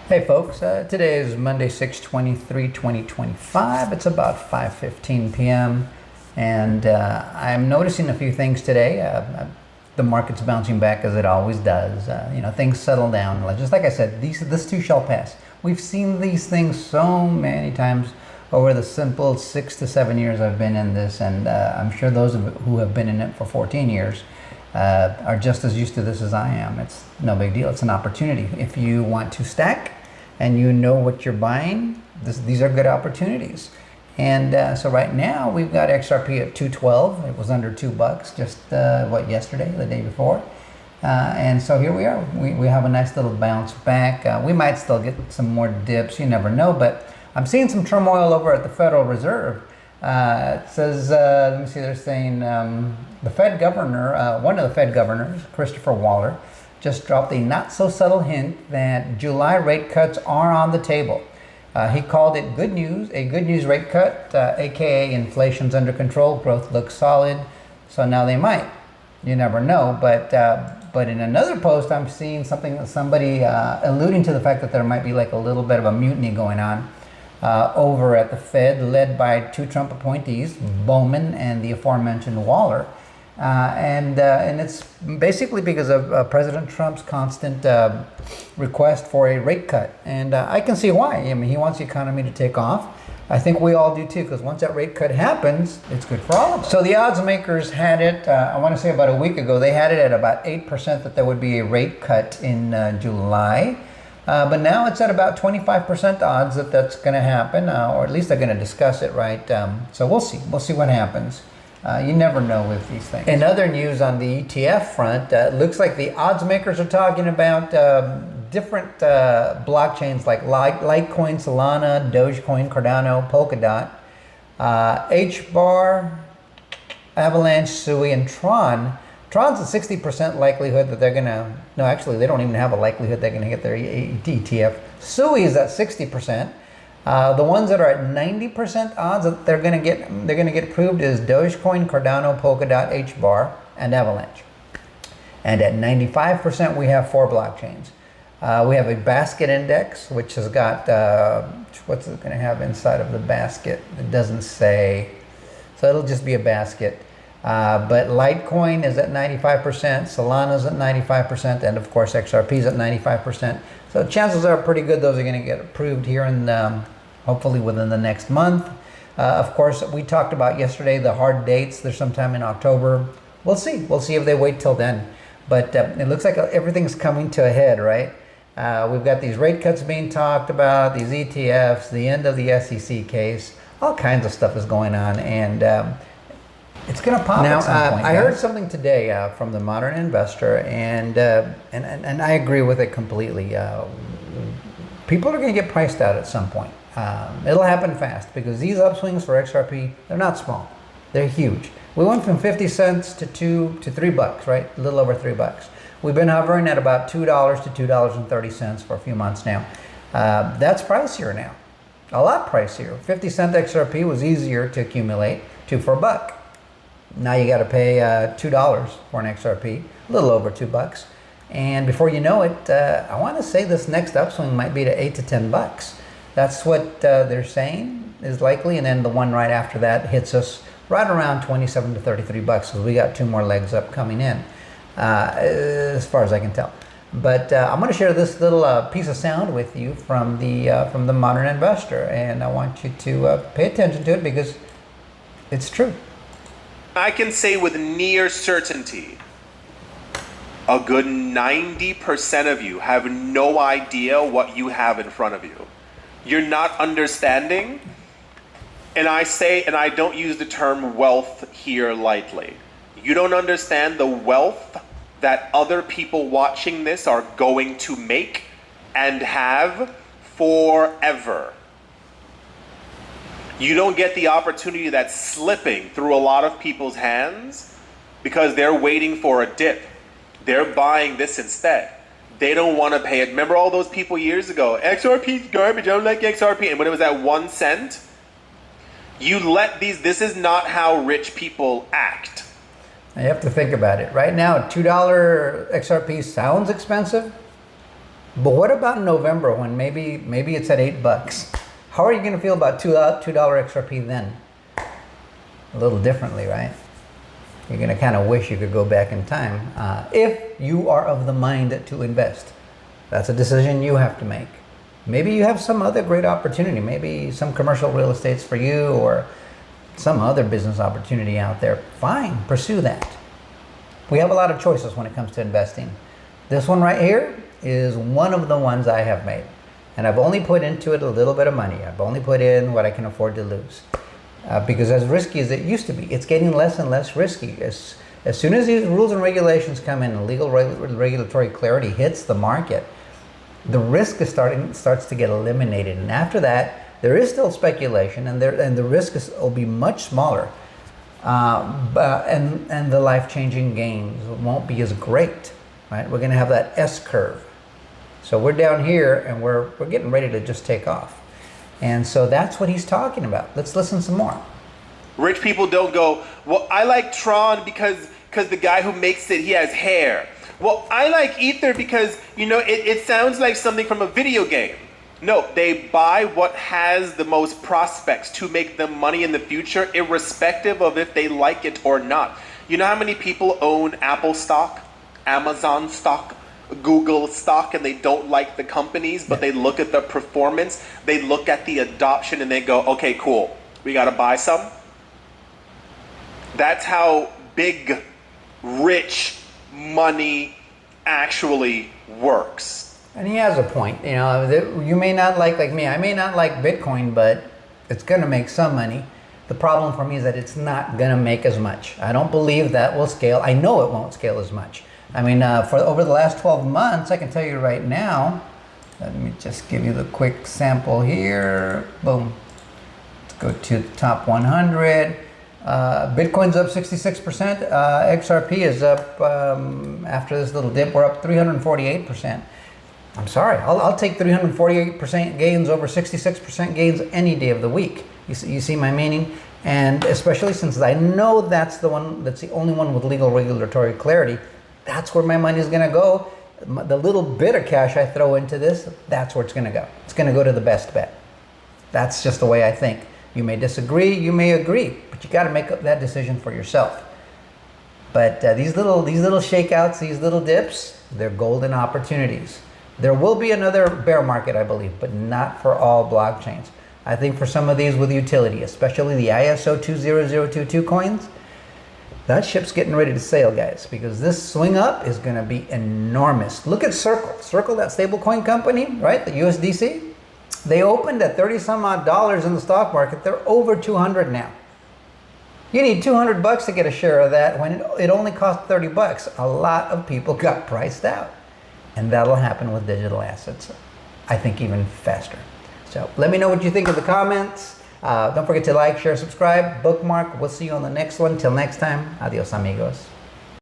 Hey folks, today is Monday, 6/23/2025. It's about 5:15 p.m. and I'm noticing a few things today. The market's bouncing back as it always does. Things settle down. Just like I said, this too shall pass. We've seen these things so many times over the simple 6 to 7 years I've been in this, and I'm sure those who have been in it for 14 years are just as used to this as I am. It's no big deal. It's an opportunity. If you want to stack and you know what you're buying, these are good opportunities. And so right now we've got XRP at 212. It was under $2 just yesterday, the day before. And so here we are. We have a nice little bounce back. We might still get some more dips. You never know. But I'm seeing some turmoil over at the Federal Reserve. It says, let me see, they're saying the Fed governor, one of the Fed governors, Christopher Waller, just dropped a not so subtle hint that July rate cuts are on the table. He called it good news, a good news rate cut, aka inflation's under control, growth looks solid. So now they might. You never know. But in another post, I'm seeing somebody alluding to the fact that there might be like a little bit of a mutiny going on over at the Fed, led by two Trump appointees, Bowman and the aforementioned Waller. And it's basically because of President Trump's constant request for a rate cut. And I can see why. I mean, he wants the economy to take off. I think we all do too, because once that rate cut happens, it's good for all of us. So the odds makers had it, I want to say about a week ago, they had it at about 8% that there would be a rate cut in July. But now it's at about 25% odds that that's going to happen, or at least they're going to discuss it, right? So we'll see. We'll see what happens. You never know with these things. In other news on the ETF front, it looks like the odds makers are talking about different blockchains like Litecoin, Solana, Dogecoin, Cardano, Polkadot, HBAR, Avalanche, Sui, and Tron. Tron's a 60% likelihood that they're going to, no, actually, they don't even have a likelihood they're going to get their ETF. Sui is at 60%. The ones that are at 90% odds that they're going to get approved is Dogecoin, Cardano, Polkadot, HBAR, and Avalanche. And at 95%, we have 4 blockchains. We have a basket index, which has got, what's it going to have inside of the basket? It doesn't say. So it'll just be a basket. But Litecoin is at 95%, Solana's at 95%, and of course XRP's at 95%. So chances are pretty good those are going to get approved here in hopefully within the next month. Of course, we talked about yesterday the hard dates. They're sometime in October. We'll see. We'll see if they wait till then. But it looks like everything's coming to a head, right? We've got these rate cuts being talked about, these ETFs, the end of the SEC case, all kinds of stuff is going on, and it's going to pop now, at some point. I heard something today from the Modern Investor, and I agree with it completely. People are going to get priced out at some point. It'll happen fast because these upswings for XRP, they're not small. They're huge. We went from 50 cents to $3, right? A little over $3. We've been hovering at about $2 to $2.30 for a few months now. That's pricier now. A lot pricier. 50-cent XRP was easier to accumulate, 2 for $1. Now you got to pay $2 for an XRP, a little over $2. And before you know it, I want to say this next upswing might be to $8 to $10. That's what they're saying is likely. And then the one right after that hits us right around $27 to $33. So we got 2 more legs up coming in, as far as I can tell. But I'm going to share this little piece of sound with you from the Modern Investor. And I want you to pay attention to it because it's true. I can say with near certainty, a good 90% of you have no idea what you have in front of you. You're not understanding, and I don't use the term wealth here lightly. You don't understand the wealth that other people watching this are going to make and have forever. You don't get the opportunity that's slipping through a lot of people's hands because they're waiting for a dip. They're buying this instead. They don't want to pay it. Remember all those people years ago, XRP's garbage, I don't like XRP. And when it was at 1 cent, this is not how rich people act. You have to think about it. Right now, $2 XRP sounds expensive. But what about November when maybe it's at $8? How are you going to feel about $2 XRP then? A little differently, right? You're going to kind of wish you could go back in time if you are of the mind to invest. That's a decision you have to make. Maybe you have some other great opportunity. Maybe some commercial real estate's for you, or some other business opportunity out there. Fine, pursue that. We have a lot of choices when it comes to investing. This one right here is one of the ones I have made. And I've only put into it a little bit of money. I've only put in what I can afford to lose. Because as risky as it used to be, it's getting less and less risky. As soon as these rules and regulations come in and legal regulatory clarity hits the market, the risk starts to get eliminated. And after that, there is still speculation, and the risk will be much smaller. And the life-changing gains won't be as great, right? We're going to have that S curve. So we're down here, and we're getting ready to just take off. And so that's what he's talking about. Let's listen some more. Rich people don't go, well, I like Tron because the guy who makes it, he has hair. Well, I like Ether because, it sounds like something from a video game. No, they buy what has the most prospects to make them money in the future, irrespective of if they like it or not. You know how many people own Apple stock, Amazon stock, Google stock, and they don't like the companies, but they look at the performance, they look at the adoption, and they go, okay, cool, we got to buy some? That's how big, rich money actually works. And he has a point. You may not like me, I may not like Bitcoin, but it's going to make some money. The problem for me is that it's not going to make as much. I don't believe that will scale. I know it won't scale as much. I mean, for over the last 12 months, I can tell you right now, let me just give you the quick sample here. Boom. Let's go to the top 100. Bitcoin's up 66%. XRP is up, after this little dip, we're up 348%. I'm sorry, I'll take 348% gains over 66% gains any day of the week. You see my meaning? And especially since I know that's the only one with legal regulatory clarity, that's where my money is going to go. The little bit of cash I throw into this, that's where it's going to go. It's going to go to the best bet. That's just the way I think. You may disagree, you may agree, but you got to make that decision for yourself. But these little shakeouts, these little dips, they're golden opportunities. There will be another bear market, I believe, but not for all blockchains. I think for some of these with utility, especially the ISO 20022 coins, that ship's getting ready to sail, guys, because this swing up is going to be enormous. Look at Circle. Circle, that stablecoin company, right? The USDC. They opened at 30 some odd dollars in the stock market. They're over 200 now. You need $200 to get a share of that when it only cost $30. A lot of people got priced out. And that'll happen with digital assets, I think, even faster. So let me know what you think in the comments. Don't forget to like, share, subscribe, bookmark. We'll see you on the next one. Till next time, adios, amigos.